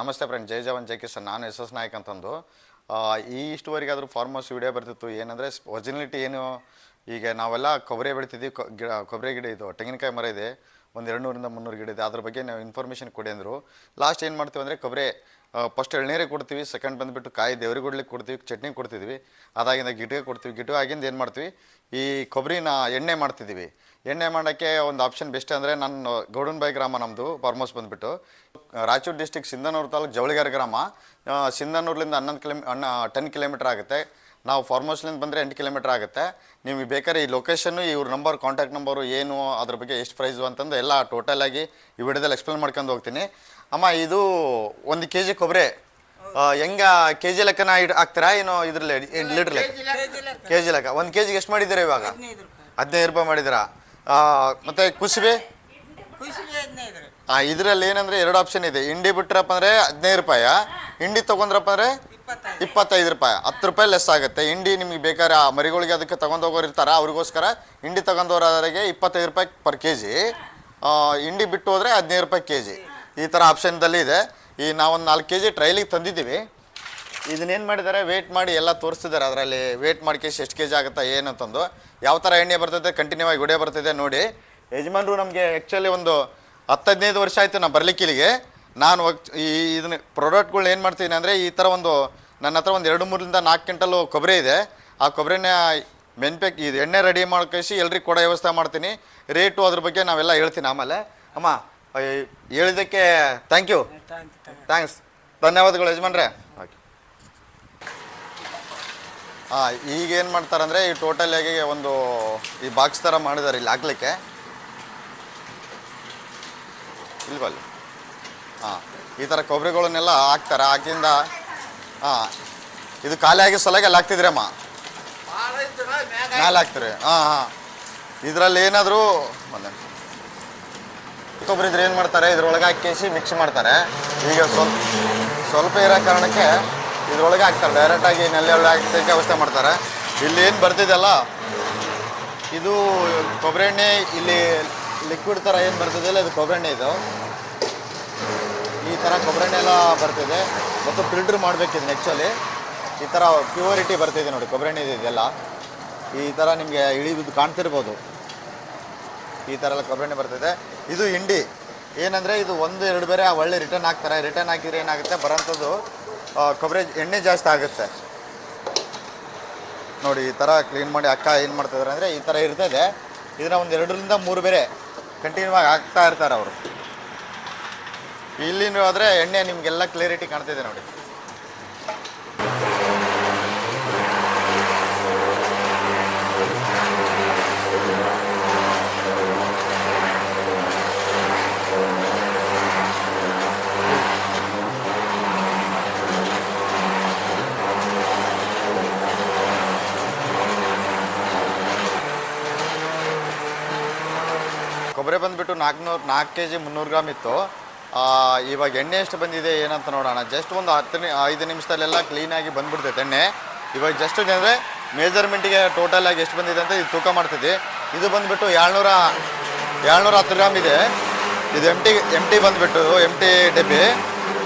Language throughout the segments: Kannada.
ನಮಸ್ತೆ ಫ್ರೆಂಡ್, ಜೈ ಜವಾನ್ ಜೈ ಕಿಸಾನ್. ನಾನು ಎಸ್ ನಾಯಕ್ ಅಂತಂದು ಇಷ್ಟುವರೆಗಾದರೂ ಫಾರ್ಮರ್ಸ್ ವಿಡಿಯೋ ಬರ್ತಿತ್ತು. ಏನಂದರೆ ಒರಿಜಿನಲಿಟಿ ಏನು, ಈಗ ನಾವೆಲ್ಲ ಕೊಬ್ಬರಿ ಬೆಳಿತಿದ್ದೀವಿ, ಕೊಬ್ಬರಿ ಗಿಡ ಇದು ತೆಂಗಿನಕಾಯಿ ಮರ ಇದೆ, ಒಂದು 200ರಿಂದ 300 ಗಿಡ ಇದೆ. ಅದ್ರ ಬಗ್ಗೆ ನಾವು ಇನ್ಫಾರ್ಮೇಷನ್ ಕೊಡಿ ಅಂದರು. ಲಾಸ್ಟ್ ಏನು ಮಾಡ್ತೀವಿ ಅಂದರೆ ಕೊಬ್ಬರಿ ಫಸ್ಟ್ ಎಳ್ನೀರಿಗೆ ಕೊಡ್ತೀವಿ, ಸೆಕೆಂಡ್ ಬಂದುಬಿಟ್ಟು ಕಾಯಿ ದೇವ್ರಿಗೆ ಕೊಡ್ಲಿಕ್ಕೆ ಕೊಡ್ತೀವಿ, ಚಟ್ನಿ ಕೊಡ್ತಿದ್ವಿ. ಅದಾಗಿಂದ ಗಿಡಕ್ಕೆ ಕೊಡ್ತೀವಿ. ಗಿಡ ಆಗಿಂದ ಏನು ಮಾಡ್ತೀವಿ, ಈ ಕೊಬ್ಬರಿನ ಎಣ್ಣೆ ಮಾಡ್ತಿದ್ದೀವಿ. ಎಣ್ಣೆ ಮಾಡೋಕ್ಕೆ ಒಂದು ಆಪ್ಷನ್ ಬೆಸ್ಟ್ ಅಂದರೆ ನಾನು ಗೌಡನಬಾಯಿ ಗ್ರಾಮ, ನಮ್ಮದು ಫಾರ್ಮರ್ಸ್ ಬಂದುಬಿಟ್ಟು ರಾಯಚೂರು ಡಿಸ್ಟಿಕ್ ಸಿಂಧನೂರು ತಾಲೂಕು ಜವಳಿಗಾರ ಗ್ರಾಮ. ಸಿಂಧನೂರ್ಲಿಂದ 10 ಕಿಲೋಮೀಟ್ರ್ ಆಗುತ್ತೆ. ನಾವು ಫಾರ್ಮರ್ಸ್ಲಿಂದ ಬಂದರೆ 8 ಕಿಲೋಮೀಟ್ರ್ ಆಗುತ್ತೆ. ನಿಮಗೆ ಬೇಕಾದ್ರೆ ಈ ಲೊಕೇಶನ್ನು, ಇವ್ರ ನಂಬರ್, ಕಾಂಟ್ಯಾಕ್ಟ್ ನಂಬರು ಏನು, ಅದ್ರ ಬಗ್ಗೆ ಎಷ್ಟು ಪ್ರೈಸು ಅಂತಂದು ಎಲ್ಲ ಟೋಟಲಾಗಿ ಈ ವಿಡಿಯೋದಲ್ಲಿ ಎಕ್ಸ್ಪ್ಲೇನ್ ಮಾಡ್ಕೊಂಡು ಹೋಗ್ತೀನಿ. ಅಮ್ಮ, ಇದು 1 kg ಕೊಬ್ಬರಿ ಹೆಂಗೆ ಕೆ ಜಿ ಲೆಕ್ಕನ ಹಾಕ್ತೀರಾ ಏನು ಇದರಲ್ಲಿ ಲೀಟ್ರ್ ಲೆಕ್ಕ? ಕೆ ಜಿ ಲೆಕ್ಕ. 1 kg ಎಷ್ಟು ಮಾಡಿದ್ದೀರಾ ಇವಾಗ? 15 ರೂಪಾಯಿ ಮಾಡಿದ್ದೀರಾ. ಮತ್ತು ಕುಸುಬೆ ಇದರಲ್ಲಿ ಏನಂದರೆ 2 ಆಪ್ಷನ್ ಇದೆ. ಇಂಡಿ ಬಿಟ್ರಪ್ಪ ಅಂದರೆ 15 ರೂಪಾಯಿ, ಇಂಡಿ ತೊಗೊಂಡ್ರಪ್ಪ ಅಂದರೆ 25 ರೂಪಾಯಿ, 10 ರೂಪಾಯಿ ಲೆಸ್ ಆಗುತ್ತೆ. ಇಂಡಿ ನಿಮಗೆ ಬೇಕಾದ್ರೆ ಆ ಮರಿಗಳಿಗೆ ಅದಕ್ಕೆ ತೊಗೊಂಡೋಗೋರು ಇರ್ತಾರೆ, ಅವ್ರಿಗೋಸ್ಕರ ಇಂಡಿ ತೊಗೊಂಡೋರಿಗೆ 25 ರೂಪಾಯಿ ಪರ್ ಕೆ ಜಿ. ಇಂಡಿ ಬಿಟ್ಟು ಹೋದರೆ 15 ರೂಪಾಯಿ ಕೆ ಜಿ. ಈ ಥರ ಆಪ್ಷನ್ದಲ್ಲಿ ಇದೆ. ಈ ನಾವೊಂದು 4 kg ಟ್ರೈಲಿಗೆ ತಂದಿದ್ದೀವಿ. ಇದನ್ನೇನು ಮಾಡಿದ್ದಾರೆ, ವೇಟ್ ಮಾಡಿ ಎಲ್ಲ ತೋರಿಸ್ತಿದ್ದಾರೆ. ಅದರಲ್ಲಿ ವೇಟ್ ಮಾಡ್ಕೇಸಿ ಎಷ್ಟು ಕೆ ಜಿ ಆಗುತ್ತಾ ಏನಂತಂದು, ಯಾವ ಥರ ಎಣ್ಣೆ ಬರ್ತದೆ, ಕಂಟಿನ್ಯೂ ಆಗಿ ಗುಡಿಯೋ ಬರ್ತಿದೆ ನೋಡಿ. ಯಜಮಾನ್ರು ನಮಗೆ ಆ್ಯಕ್ಚುಲಿ ಒಂದು 10-15 ವರ್ಷ ಆಯಿತು ನಾನು ಬರ್ಲಿಕ್ಕೆ ಇಲ್ಲಿಗೆ. ನಾನು ಇದನ್ನ ಪ್ರಾಡಕ್ಟ್ಗಳು ಏನು ಮಾಡ್ತೀನಿ ಅಂದರೆ, ಈ ಥರ ನನ್ನ ಹತ್ರ ಒಂದು 2-3ರಿಂದ 4 ಕ್ವಿಂಟಲ್ ಕೊಬ್ಬರಿ ಇದೆ. ಆ ಕೊಬ್ಬರಿನ ಇದು ಎಣ್ಣೆ ರೆಡಿ ಮಾಡ್ಕೇಸಿ ಎಲ್ರಿಗೆ ಕೊಡೋ ವ್ಯವಸ್ಥೆ ಮಾಡ್ತೀನಿ. ರೇಟು ಅದ್ರ ಬಗ್ಗೆ ನಾವೆಲ್ಲ ಹೇಳ್ತೀನಿ ಆಮೇಲೆ. ಅಮ್ಮ, ಹೇಳಿದ್ದಕ್ಕೆ ಥ್ಯಾಂಕ್ಸ್, ಧನ್ಯವಾದಗಳು ಯಜಮಾನ್ರೆ. ಓಕೆ. ಈಗೇನು ಮಾಡ್ತಾರಂದರೆ, ಈ ಟೋಟಲಾಗಿ ಈ ಬಾಕ್ಸ್ ಥರ ಮಾಡಿದ್ದಾರೆ ಇಲ್ಲಿ ಹಾಕ್ಲಿಕ್ಕೆ. ಇಲ್ವಲ್ಲ, ಈ ಥರ ಕೊಬ್ಬರಿಗಳನ್ನೆಲ್ಲ ಹಾಕ್ತಾರೆ. ಹಾಕಿಂದ ಇದು ಖಾಲಿ ಆಗಿ ಸಲಗೆ ಅಲ್ಲಿ ಹಾಕ್ತಿದ್ರಿ ಅಮ್ಮ, ಮೇಲೆ ಹಾಕ್ತೀರಿ. ಇದರಲ್ಲಿ ಏನಾದರೂ ಕೊಬ್ಬರಿ ಇದ್ರೆ ಏನು ಮಾಡ್ತಾರೆ, ಇದ್ರೊಳಗೆ ಹಾಕಿ ಮಿಕ್ಸ್ ಮಾಡ್ತಾರೆ. ಈಗ ಸ್ವಲ್ಪ ಇರೋ ಕಾರಣಕ್ಕೆ ಇದ್ರೊಳಗೆ ಹಾಕ್ತಾರೆ, ಡೈರೆಕ್ಟಾಗಿ ನೆಲ್ಲಿ ಒಳಗೆ ಹಾಕಕ್ಕೆ ವ್ಯವಸ್ಥೆ ಮಾಡ್ತಾರೆ. ಇಲ್ಲಿ ಏನು ಬರ್ತಿದೆಯಲ್ಲ, ಇದು ಕೊಬ್ಬರಿ ಎಣ್ಣೆ. ಇಲ್ಲಿ ಲಿಕ್ವಿಡ್ ಥರ ಏನು ಬರ್ತಿದೆಯಲ್ಲ, ಇದು ಕೊಬ್ಬರಿ ಎಣ್ಣೆ. ಇದು ಈ ಥರ ಕೊಬ್ಬರಿ ಎಣ್ಣೆ ಎಲ್ಲ ಬರ್ತಿದೆ. ಮತ್ತು ಫಿಲ್ಟ್ರ್ ಮಾಡಬೇಕಿದೆ ಆ್ಯಕ್ಚುಲಿ. ಈ ಥರ ಪ್ಯೂರಿಟಿ ಬರ್ತಿದೆ ನೋಡಿ, ಕೊಬ್ಬರಿ ಎಣ್ಣೆ ಇದೆಯಲ್ಲ ಈ ಥರ ನಿಮಗೆ ಇಳಿದು ಕಾಣ್ತಿರ್ಬೋದು. ಈ ಥರ ಎಲ್ಲ ಕೊಬ್ಬರಿ ಎಣ್ಣೆ ಬರ್ತಿದೆ. ಇದು ಇಂಡಿ ಏನಂದರೆ, ಇದು 1-2 ಬೇರೆ ಒಳ್ಳೆ ರಿಟರ್ನ್ ಹಾಕ್ತಾರೆ. ರಿಟರ್ನ್ ಹಾಕಿದ್ರೆ ಏನಾಗುತ್ತೆ, ಬರೋಂಥದ್ದು ಕೊಬ್ಬರಿ ಎಣ್ಣೆ ಜಾಸ್ತಿ ಆಗುತ್ತೆ ನೋಡಿ. ಈ ಥರ ಕ್ಲೀನ್ ಮಾಡಿ ಅಕ್ಕ ಏನು ಮಾಡ್ತಿದ್ದಾರೆ ಅಂದರೆ, ಈ ಥರ ಇರ್ತದೆ. ಇದನ್ನು ಒಂದು 2-ರಿಂದ 3 ಬೇರೆ ಕಂಟಿನ್ಯೂ ಆಗಿ ಹಾಕ್ತಾ ಇರ್ತಾರೆ ಅವರು. ಇಲ್ಲಿ ಹೋದರೆ ಎಣ್ಣೆ ನಿಮಗೆಲ್ಲ ಕ್ಲಿಯರಿಟಿ ಕಾಣ್ತಿದೆ ನೋಡಿ. ಕೊಬ್ಬರಿ ಬಂದುಬಿಟ್ಟು 4 kg 300 ಗ್ರಾಮ್ ಇತ್ತು. ಇವಾಗ ಎಣ್ಣೆ ಎಷ್ಟು ಬಂದಿದೆ ಏನಂತ ನೋಡೋಣ. ಜಸ್ಟ್ ಒಂದು 5 ನಿಮಿಷದಲ್ಲೆಲ್ಲ ಕ್ಲೀನಾಗಿ ಬಂದ್ಬಿಡ್ತೈತೆ ಎಣ್ಣೆ. ಇವಾಗ ಜಸ್ಟ್ ಅಂದರೆ ಮೆಜರ್ಮೆಂಟಿಗೆ ಟೋಟಲಾಗಿ ಎಷ್ಟು ಬಂದಿದೆ ಅಂತ ಇದು ತೂಕ ಮಾಡ್ತಿದ್ವಿ. ಇದು ಬಂದುಬಿಟ್ಟು 710 ಗ್ರಾಮ್ ಇದೆ. ಇದು ಎಮ್ ಟಿ ಬಂದುಬಿಟ್ಟು ಡಬ್ಬಿ.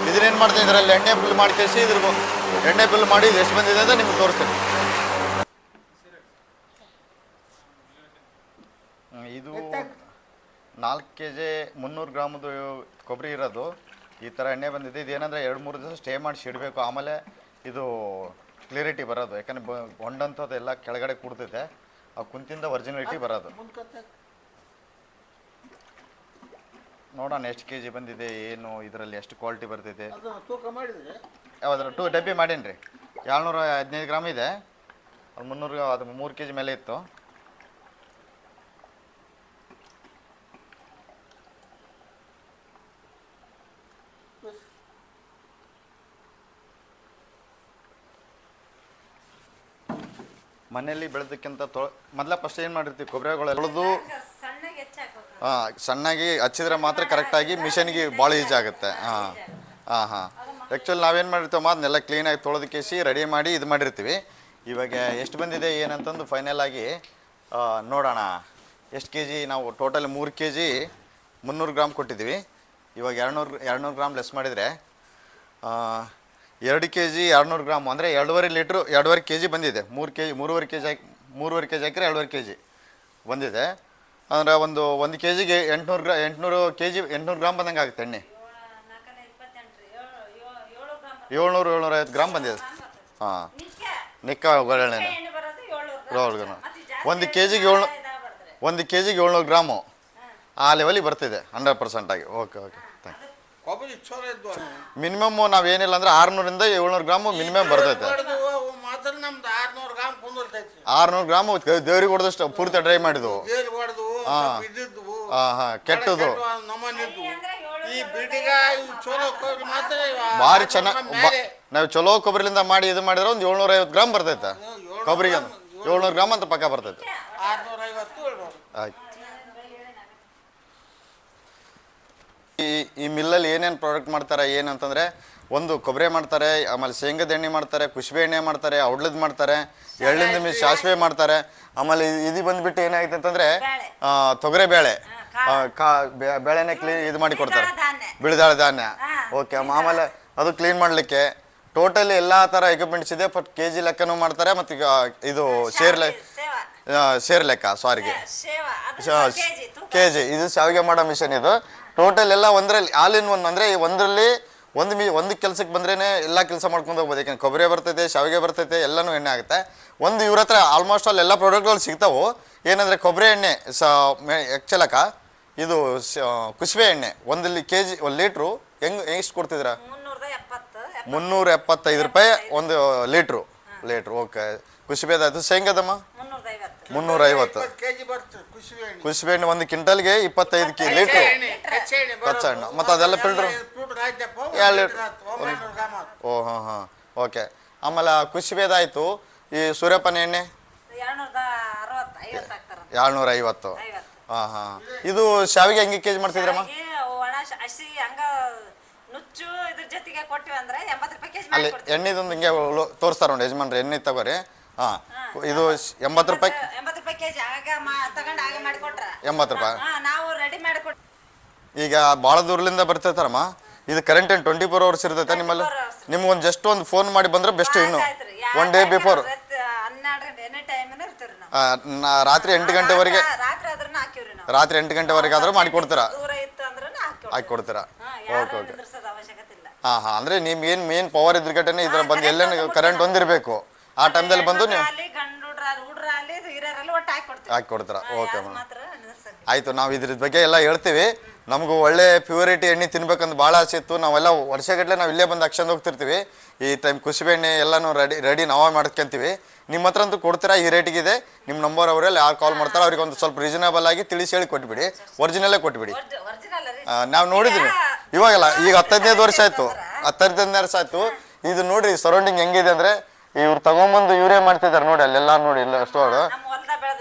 ಇದನ್ನೇನು ಮಾಡ್ತೀನಿ, ಇದರಲ್ಲಿ ಎಣ್ಣೆ ಫಿಲ್ ಮಾಡ್ಕೇಸಿ ಎಣ್ಣೆ ಫಿಲ್ ಮಾಡಿ ಇದು ಎಷ್ಟು ಬಂದಿದೆ ಅಂತ ನಿಮ್ಗೆ ತೋರಿಸ್ತೀನಿ. ಇದು 4 kg 300 ಗ್ರಾಮದು ಕೊಬ್ಬರಿ ಇರೋದು. ಈ ಥರ ಎಣ್ಣೆ ಬಂದಿದೆ. ಇದೇನಂದರೆ 2-3 ದಿವಸ ಸ್ಟೇ ಮಾಡಿಸಿ ಇಡಬೇಕು, ಆಮೇಲೆ ಇದು ಕ್ಲಿಯರಿಟಿ ಬರೋದು. ಯಾಕಂದರೆ ಹೊಂಡಂಥದ್ದು ಎಲ್ಲ ಕೆಳಗಡೆ ಕೂಡ್ತೈತೆ, ಆ ಕುಂತಿಂದ ಒರಿಜಿನಲಿಟಿ ಬರೋದು. ನೋಡೋಣ ಎಷ್ಟು ಕೆ ಜಿ ಬಂದಿದೆ ಏನು, ಇದರಲ್ಲಿ ಎಷ್ಟು ಕ್ವಾಲಿಟಿ ಬರ್ತಿದೆ. ಯಾವ್ದಾರ 2 ಡಬ್ಬಿ ಮಾಡೀನಿ ರೀ. 715 ಗ್ರಾಮ್ ಇದೆ. ಅದು 3 kg ಮೇಲೆ ಇತ್ತು. ಮನೆಯಲ್ಲಿ ಬೆಳೆದಕ್ಕಿಂತ ಮೊದಲ ಫಸ್ಟ್ ಏನು ಮಾಡಿರ್ತೀವಿ, ಕೊಬ್ಬರಿಗಳೆಲ್ಲ ತೊಳೆದು ಸಣ್ಣಾಗಿ ಹಚ್ಚಿದ್ರೆ ಮಾತ್ರ ಕರೆಕ್ಟಾಗಿ ಮಿಷನ್ಗೆ ಭಾಳ ಈಜಿ ಆಗುತ್ತೆ. ಆ್ಯಕ್ಚುಲಿ ನಾವೇನು ಮಾಡಿರ್ತೀವಿ, ಅದನ್ನೆಲ್ಲ ಕ್ಲೀನಾಗಿ ತೊಳೆದಕ್ಕೇಸಿ ರೆಡಿ ಮಾಡಿ ಇದು ಮಾಡಿರ್ತೀವಿ. ಇವಾಗ ಎಷ್ಟು ಬಂದಿದೆ ಏನಂತಂದು ಫೈನಲ್ ಆಗಿ ನೋಡೋಣ. ಎಷ್ಟು ಕೆ ಜಿ ನಾವು ಟೋಟಲ್ 3 kg 300 ಗ್ರಾಮ್ ಕೊಟ್ಟಿದ್ದೀವಿ. ಇವಾಗ 200 ಗ್ರಾಮ್ ಲೆಸ್ ಮಾಡಿದರೆ 2 ಕೆ ಜಿ 200 ಗ್ರಾಮ್ ಅಂದರೆ 2.5 ಕೆ ಜಿ ಬಂದಿದೆ. 3.5 ಕೆ ಜಿ ಹಾಕಿದ್ರೆ 2.5 ಕೆ ಜಿ ಬಂದಿದೆ. ಅಂದರೆ ಒಂದು ಕೆ ಜಿಗೆ 800 ಗ್ರಾಮ್ ಬಂದಂಗೆ ಆಗುತ್ತೆ ಎಣ್ಣೆ. 700-750 ಗ್ರಾಮ್ ಬಂದಿದೆ. ಹಾಂ, ನಿಕ್ಕ ಒಳ್ಳೆಣ್ಣೆ 700 ಗ್ರಾಮ್. 1 ಕೆ ಜಿಗೆ 700 ಗ್ರಾಮು ಆ ಲೆವೆಲಿಗೆ ಬರ್ತಿದೆ 100% ಆಗಿ. Okay thank you. ಮಿನಿಮಮ್ ನಾವೇನಿಲ್ಲ ಅಂದ್ರೆ 600 ಇಂದ 700 ಗ್ರಾಮು ಮಿನಿಮಮ್ ಬರ್ತೈತೆ. 600 ಗ್ರಾಮ್ ದೇವ್ರಿಗೆ ಹೊಡೆದಷ್ಟು ಪೂರ್ತಿ ಡ್ರೈ ಮಾಡಿದ್ವು. ಹಾಂ ಕೆಟ್ಟದು ಭಾರಿ ಚೆನ್ನಾಗಿ ನಾವು ಚಲೋ ಕೊಬ್ಬರಿಲಿಂದ ಮಾಡಿ ಇದು ಮಾಡಿದ್ರೆ ಒಂದು 750 ಗ್ರಾಮ್ ಬರ್ತೈತೆ ಕೊಬ್ಬರಿಗೆ. 700 ಗ್ರಾಮ್ ಅಂತ ಪಕ್ಕ ಬರ್ತೈತೆ. ಆಯ್ತು. ಈ ಮಿಲ್ಲಲ್ಲಿ ಏನೇನು ಪ್ರಾಡಕ್ಟ್ ಮಾಡ್ತಾರೆ ಏನಂತಂದರೆ, ಒಂದು ಕೊಬ್ಬರಿ ಮಾಡ್ತಾರೆ, ಆಮೇಲೆ ಶೇಂಗದ ಎಣ್ಣೆ ಮಾಡ್ತಾರೆ, ಕುಸುಬೆ ಎಣ್ಣೆ ಮಾಡ್ತಾರೆ, ಔಡ್ಲದ್ ಮಾಡ್ತಾರೆ, ಎಳ್ಳಿಂದ ಸಾಸಿವೆ ಮಾಡ್ತಾರೆ. ಆಮೇಲೆ ಇದು ಬಂದುಬಿಟ್ಟು ಏನಾಗುತ್ತೆ ಅಂತಂದರೆ ತೊಗರೆ ಬೇಳೆ ಬೇಳೆನೇ ಇದು ಮಾಡಿ ಕೊಡ್ತಾರೆ, ಬಿಳಿದಾಳ ಧಾನ್ಯ. ಓಕೆ, ಆಮೇಲೆ ಅದು ಕ್ಲೀನ್ ಮಾಡಲಿಕ್ಕೆ ಟೋಟಲಿ ಎಲ್ಲ ಥರ ಎಕ್ವಿಪ್ಮೆಂಟ್ಸ್ ಇದೆ. ಬಟ್ ಕೆ ಜಿ ಲೆಕ್ಕನೂ ಮಾಡ್ತಾರೆ, ಮತ್ತು ಇದು ಶೇರ್ ಲೆಕ್ಕ ಸಾರಿಗೆ ಕೆ ಜಿ ಇದು ಶಾವಿಗೆ ಮಾಡೋ ಮಿಷನ್. ಇದು ಟೋಟಲ್ ಎಲ್ಲ ಒಂದರಲ್ಲಿ ಆಲ್ ಇನ್ ಒನ್. ಅಂದರೆ ಒಂದರಲ್ಲಿ ಒಂದು ಕೆಲಸಕ್ಕೆ ಬಂದ್ರೇ ಎಲ್ಲ ಕೆಲಸ ಮಾಡ್ಕೊಂಡು ಹೋಗ್ಬೋದು. ಯಾಕೆಂದ್ರೆ ಕೊಬ್ಬರಿ ಬರ್ತೈತೆ, ಶಾವಿಗೆ ಬರ್ತೈತೆ, ಎಲ್ಲನೂ ಎಣ್ಣೆ ಆಗುತ್ತೆ. ಇವ್ರ ಹತ್ರ ಆಲ್ಮೋಸ್ಟ್ ಎಲ್ಲ ಪ್ರಾಡಕ್ಟ್ಗಳು ಸಿಗ್ತಾವೆ. ಏನಂದರೆ ಕೊಬ್ಬರಿ ಎಣ್ಣೆ ಎಕ್ಚಲಕ, ಇದು ಕುಸುಬೆ ಎಣ್ಣೆ 1 ಕೆ ಜಿ 1 ಲೀಟ್ರು ಎಷ್ಟು ಕೊಡ್ತಿದ್ದೀರಾ? 375 ರೂಪಾಯಿ 1 ಲೀಟ್ರು. ಓಕೆ. ಕುಸುಬೆದಾಯ್ತು. ಶೇಂಗದಮ್ಮ 350. ಕುಸುಬೆ ಎಣ್ಣೆ 1 ಕ್ವಿಂಟಲ್ಗೆ 25 ಲೀಟ್ರು ಕಚ್ಚಾ ಹಣ್ಣು. ಮತ್ತು ಅದೆಲ್ಲ ಫಿಲ್ಟ್ರು 2 ಲೀಟ್ರ್. ಹಾಂ ಓಕೆ. ಆಮೇಲೆ ಕುಸುಬೆದಾಯ್ತು. ಈ ಸೂರ್ಯಪಾನ ಎಣ್ಣೆ 250. ಹಾಂ ಇದು ಶಾವಿಗೆ ಹೆಂಗೆ ಕೆ ಜಿ ಮಾಡ್ತಿದ್ರಮ್ಮ? ಅಲ್ಲಿ ಎಣ್ಣೆದೊಂದು ಹಿಂಗೆ ತೋರಿಸ್ತಾರೆ ನೋಡಿ ಯಜಮಾನ್ರಿ, ಎಣ್ಣೆ ತಗೋರಿ. ಹಾಂ, ಇದು 80 ರೂಪಾಯಿ. 80 ರೂಪಾಯಿ. ಈಗ ಭಾಳ ದೂರದಿಂದ ಬರ್ತಿರ್ತಾರಮ್ಮ. ಇದು ಕರೆಂಟ್ ಏನು 24 hours ಇರ್ತೈತೆ ನಿಮ್ಮಲ್ಲಿ? ನಿಮ್ಗೊಂದು ಜಸ್ಟ್ ಒಂದು ಫೋನ್ ಮಾಡಿ ಬಂದರೆ ಬೆಸ್ಟ್. ಇನ್ನು 1 ಡೇ ಬಿಫೋರ್ ರಾತ್ರಿ 8 ಗಂಟೆವರೆಗೆ ಆದರೂ ಮಾಡಿಕೊಡ್ತೀರಾ? ಹಾಕಿಕೊಡ್ತೀರಾ? ಓಕೆ. ಹಾಂ ಅಂದರೆ ನಿಮ್ಗೆ ಏನು ಮೇನ್ ಪವರ್ ಇದ್ರಗಟ್ಟೆ ಇದ್ರ ಬಂದು ಎಲ್ಲೇನು ಕರೆಂಟ್ ಒಂದಿರಬೇಕು ಆ ಟೈಮ್ದಲ್ಲಿ ಬಂದು ನೀವು ಹಾಕಿಕೊಡ್ತೀರಾ? ಓಕೆ ಮೇಡಮ್, ಆಯಿತು. ನಾವು ಇದ್ರ ಬಗ್ಗೆ ಎಲ್ಲ ಹೇಳ್ತೀವಿ. ನಮಗೂ ಒಳ್ಳೆ ಪ್ಯೂರಿಟಿ ಎಣ್ಣೆ ತಿನ್ಬೇಕಂತ ಭಾಳ ಆಸೆ ಇತ್ತು. ನಾವೆಲ್ಲ ವರ್ಷಗಟ್ಟಲೆ ನಾವು ಇಲ್ಲೇ ಬಂದು ಹಾಕ್ಸ್ಕೊಂಡು ಹೋಗ್ತಿರ್ತೀವಿ. ಈ ಟೈಮ್ ಕುಸುಬೆ ಎಣ್ಣೆ ಎಲ್ಲನೂ ರೆಡಿ ನಾವೇ ಮಾಡ್ಕೊಂತೀವಿ. ನಿಮ್ಮ ಹತ್ರ ಅಂತೂ ಕೊಡ್ತೀರಾ? ಈ ರೇಟಿಗಿದೆ. ನಿಮ್ಮ ನಂಬರ್ ಅವರಲ್ಲಿ ಯಾರು ಕಾಲ್ ಮಾಡ್ತಾರೆ ಅವ್ರಿಗೆ ಒಂದು ಸ್ವಲ್ಪ ರೀಸನಬಲ್ ಆಗಿ ತಿಳಿಸಿ ಹೇಳಿ ಕೊಟ್ಬಿಡಿ. ಒರಿಜಿನಲ್ಲೇ ಕೊಟ್ಬಿಡಿ. ನಾವು ನೋಡಿದ್ವಿ ಇವಾಗೆಲ್ಲ. ಈಗ 15 ವರ್ಷ ಆಯಿತು, 15 ವರ್ಷ ಆಯಿತು. ಇದು ನೋಡಿರಿ ಸರೌಂಡಿಂಗ್ ಹೆಂಗಿದೆ ಅಂದರೆ, ಇವ್ರು ತಗೊಂಬಂದು ಇವರೇ ಮಾಡ್ತಿದ್ದಾರೆ ನೋಡಿ. ಅಲ್ಲೆಲ್ಲ ನೋಡಿ, ಇಲ್ಲ ಸ್ಟೋರ್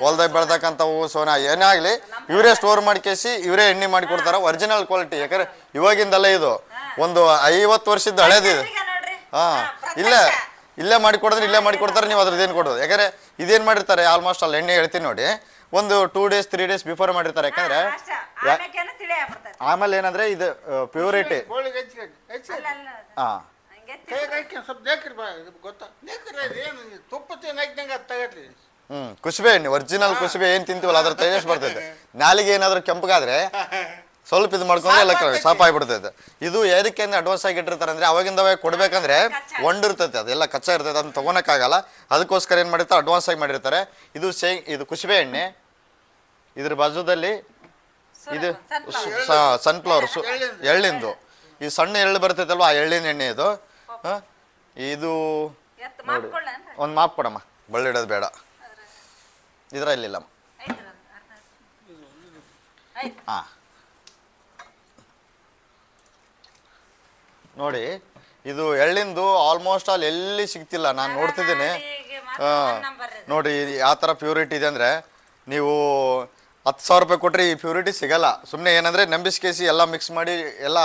ಹೊಲ್ದಾಗ ಬೆಳ್ದಕ್ಕಂಥವು ಸೋನಾ ಏನೇ ಆಗಲಿ ಇವರೇ ಸ್ಟೋರ್ ಮಾಡ್ಕೇಸಿ ಇವರೇ ಎಣ್ಣೆ ಮಾಡಿ ಕೊಡ್ತಾರೆ. Original quality. ಯಾಕಂದ್ರೆ ಇವಾಗಿಂದಲ್ಲ, ಇದು ಒಂದು 50 ವರ್ಷದ ಹಳೇದಿದೆ. ಹಾಂ, ಇಲ್ಲೇ ಮಾಡಿಕೊಡಿದ್ರೆ ಇಲ್ಲೇ ಮಾಡಿಕೊಡ್ತಾರೆ. ನೀವು ಅದ್ರದ್ದು ಏನು ಕೊಡೋದು? ಯಾಕಂದರೆ ಇದೇನು ಮಾಡಿರ್ತಾರೆ ಆಲ್ಮೋಸ್ಟ್ ಅಲ್ಲಿ ಎಣ್ಣೆ ಹೇಳ್ತೀನಿ ನೋಡಿ, ಒಂದು 2 days 3 days ಬಿಫೋರ್ ಮಾಡಿರ್ತಾರೆ. ಯಾಕಂದರೆ ಆಮೇಲೆ ಏನಂದರೆ ಇದು ಪ್ಯೂರಿಟಿ. ಹಾಂ, ಕುಸುಬೆ ಎಣ್ಣೆ ಒರಿಜಿನಲ್ ಕುಸುಬೆ ಏನು ತಿಂತೀವಲ್ಲ ಅದ್ರ ಟೇಸ್ಟ್ ಬರ್ತೈತೆ. ನಾಲಿಗೆ ಏನಾದರೂ ಕೆಂಪಗಾದ್ರೆ ಸ್ವಲ್ಪ ಇದು ಮಾಡ್ಕೊಂಡ್ರೆ ಎಲ್ಲ ಸಾಪ್ ಆಗಿಬಿಡ್ತೈತೆ. ಇದು ಏನಕ್ಕೆ ಅಡ್ವಾನ್ಸ್ ಆಗಿ ಇಟ್ಟಿರ್ತಾರೆ ಅಂದರೆ, ಅವಾಗಿಂದವೇ ಕೊಡ್ಬೇಕಂದ್ರೆ ಒಂಡಿರ್ತೈತೆ, ಅದೆಲ್ಲ ಕಚ್ಚಾ ಇರ್ತೈತೆ, ಅದನ್ನ ತೊಗೊಳಕ್ಕಾಗಲ್ಲ. ಅದಕ್ಕೋಸ್ಕರ ಏನು ಮಾಡಿರ್ತಾರೆ, ಅಡ್ವಾನ್ಸ್ ಆಗಿ ಮಾಡಿರ್ತಾರೆ. ಇದು ಕುಸುಬೆ ಎಣ್ಣೆ. ಇದ್ರ ಬಾಜುದಲ್ಲಿ ಇದು ಸನ್ಫ್ಲವರ್ ಎಳ್ಳಿಂದು. ಈ ಸಣ್ಣ ಎಳ್ಳು ಬರ್ತೈತಲ್ವ, ಆ ಎಳ್ಳಿನ ಎಣ್ಣೆ ಇದು. ಇದು ಒಂದು ಮಾಪ್ ಕೊಡಮ್ಮ, ಬಳ್ಳಿಡೋದು ಬೇಡ. ಇದರಲ್ಲಿಲ್ಲಮ್ಮ. ಹಾಂ ನೋಡಿ, ಇದು ಎಳ್ಳಿಂದು ಆಲ್ಮೋಸ್ಟ್ ಆಲ್ ಎಲ್ಲಿ ಸಿಗ್ತಿಲ್ಲ, ನಾನು ನೋಡ್ತಿದ್ದೀನಿ. ನೋಡಿ ಯಾವ ಥರ ಪ್ಯೂರಿಟಿ ಇದೆ ಅಂದರೆ, ನೀವು 10,000 ರೂಪಾಯಿ ಕೊಟ್ಟರೆ ಈ ಪ್ಯೂರಿಟಿ ಸಿಗಲ್ಲ. ಸುಮ್ಮನೆ ಏನಂದರೆ ನಂಬಿಸ್ಕೇಸಿ ಎಲ್ಲ ಮಿಕ್ಸ್ ಮಾಡಿ, ಎಲ್ಲ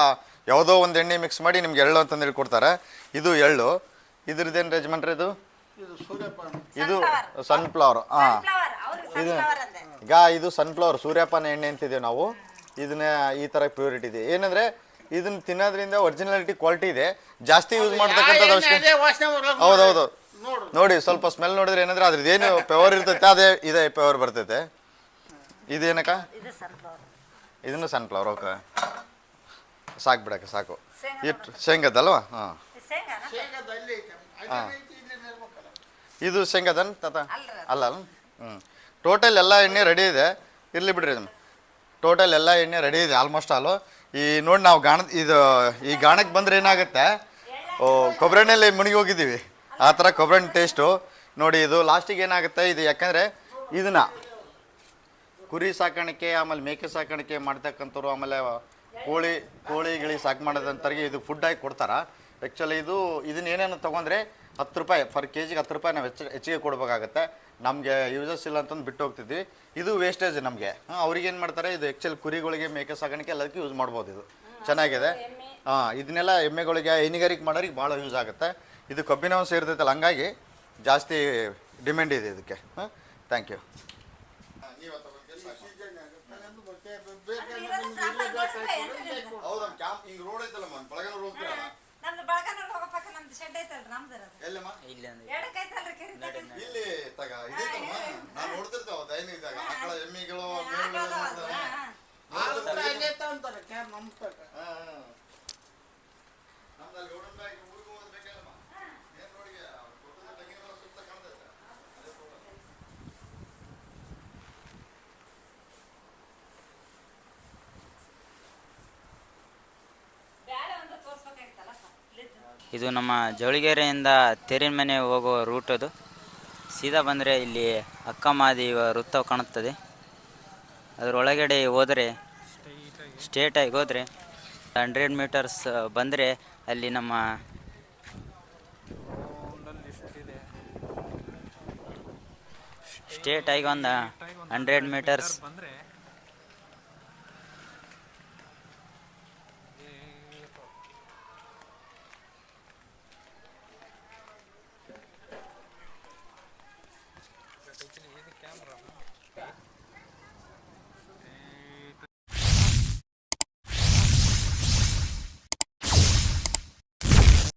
ಯಾವುದೋ ಒಂದು ಎಣ್ಣೆ ಮಿಕ್ಸ್ ಮಾಡಿ ನಿಮ್ಗೆ ಎಳ್ಳು ಅಂತಂದೇಳಿ ಕೊಡ್ತಾರೆ. ಇದು ಎಳ್ಳು. ಇದ್ರದ್ದೇನು ಯಜಮಾನ್ರಿ ಇದು? ಇದು ಸನ್ಫ್ಲವರ್. ಹಾಂ, ಈಗ ಇದು ಸನ್ಫ್ಲವರ್ ಸೂರ್ಯಪಾನ ಎಣ್ಣೆ ಅಂತಿದ್ದೀವಿ ನಾವು. ಇದನ್ನ ಈ ಥರ ಪ್ಯೂರಿಟಿ ಇದೆ. ಏನಂದರೆ ಇದನ್ನ ತಿನ್ನೋದ್ರಿಂದ ಒರಿಜಿನಾಲಿಟಿ ಕ್ವಾಲಿಟಿ ಇದೆ. ಜಾಸ್ತಿ ಯೂಸ್ ಮಾಡ್ತಕ್ಕಂಥದ್ದು ಅವಶ್ಯಕ. ಹೌದೌದು ನೋಡಿ, ಸ್ವಲ್ಪ ಸ್ಮೆಲ್ ನೋಡಿದ್ರೆ ಏನಂದ್ರೆ ಅದ್ರದ್ದು ಏನು ಪವರ್ ಇರ್ತೈತೆ ಅದೇ ಇದೆ ಪವರ್ ಬರ್ತೈತೆ. ಇದೇನಕ್ಕ? ಇದನ್ನು ಸನ್ಫ್ಲವರ್. ಓಕೆ, ಸಾಕು ಬಿಡಕ್ಕೆ, ಸಾಕು. ಇಟ್ಟು ಶೇಂಗದಲ್ವಾ? ಹಾಂ ಹಾಂ, ಇದು ಶೇಂಗದನ್ ತಾತ ಅಲ್ಲ ಅಲ್ಲ. ಟೋಟಲ್ ಎಲ್ಲ ಎಣ್ಣೆ ರೆಡಿ ಇದೆ. ಇರಲಿ ಬಿಡ್ರಿ, ಟೋಟಲ್ ಎಲ್ಲ ಎಣ್ಣೆ ರೆಡಿ ಇದೆ ಆಲ್ಮೋಸ್ಟ್ ಆಲು. ಈ ನೋಡಿ ನಾವು ಈ ಗಾಣಕ್ಕೆ ಬಂದರೆ ಏನಾಗುತ್ತೆ, ಕೊಬ್ಬರಿ ಎಣ್ಣೆಯಲ್ಲಿ ಮುಳುಗಿ ಹೋಗಿದ್ದೀವಿ. ಆ ಥರ ಕೊಬ್ಬರಿ ಎಣ್ಣೆ ಟೇಸ್ಟು ನೋಡಿ. ಇದು ಲಾಸ್ಟಿಗೆ ಏನಾಗುತ್ತೆ, ಇದು ಯಾಕಂದರೆ ಇದನ್ನು ಕುರಿ ಸಾಕಾಣಿಕೆ ಆಮೇಲೆ ಮೇಕೆ ಸಾಕಾಣಿಕೆ ಮಾಡ್ತಕ್ಕಂಥವ್ರು ಆಮೇಲೆ ಕೋಳಿ ಸಾಕು ಮಾಡೋದಂಥವ್ರಿಗೆ ಇದು ಫುಡ್ಡಾಗಿ ಕೊಡ್ತಾರೆ. ಆ್ಯಕ್ಚುಲಿ ಇದನ್ನ ಏನೇನು ತೊಗೊಂಡ್ರೆ 10 ರೂಪಾಯಿ ಫರ್ ಕೆಜಿಗೆ 10 ರೂಪಾಯಿ ನಾವು ಹೆಚ್ಚಿಗೆ ಕೊಡಬೇಕಾಗತ್ತೆ. ನಮಗೆ ಯೂಸಸ್ ಇಲ್ಲ ಅಂತಂದು ಬಿಟ್ಟು ಹೋಗ್ತಿದ್ವಿ. ಇದು ವೇಸ್ಟೇಜ್ ನಮಗೆ. ಅವ್ರಿಗೆ ಏನು ಮಾಡ್ತಾರೆ, ಇದು ಆ್ಯಕ್ಚುಲಿ ಕುರಿಗಳಿಗೆ ಮೇಕೆ ಸಾಕಾಣಿಕೆ ಎಲ್ಲದಕ್ಕೂ ಯೂಸ್ ಮಾಡ್ಬೋದು. ಇದು ಚೆನ್ನಾಗಿದೆ. ಇದನ್ನೆಲ್ಲ ಎಮ್ಮೆಗಳಿಗೆ ಹೈನುಗಾರಿಕೆ ಮಾಡೋರಿಗೆ ಭಾಳ ಯೂಸ್ ಆಗುತ್ತೆ. ಇದು ಕಬ್ಬಿನ ಅಂಶ ಇರ್ತೈತಲ್ಲ, ಹಂಗಾಗಿ ಜಾಸ್ತಿ ಡಿಮ್ಯಾಂಡ್ ಇದೆ ಇದಕ್ಕೆ. Thank you. ಇದು ನಮ್ಮ ಜವಳಿಗೆರೆಯಿಂದ ತೇರಿನ ಮನೆ ಹೋಗುವ ರೂಟ್. ಅದು ಸೀದಾ ಬಂದರೆ ಇಲ್ಲಿ ಅಕ್ಕಮಹಾದೇವ ವೃತ್ತ ಕಾಣುತ್ತದೆ. ಅದರೊಳಗಡೆ ಹೋದರೆ ಸ್ಟ್ರೇಟಾಗಿ ಹೋದರೆ 100 ಮೀಟರ್ಸ್ ಬಂದರೆ ಅಲ್ಲಿ ನಮ್ಮ ಸ್ಟ್ರೇಟಾಗಿ ಒಂದು 100 ಮೀಟರ್ಸ್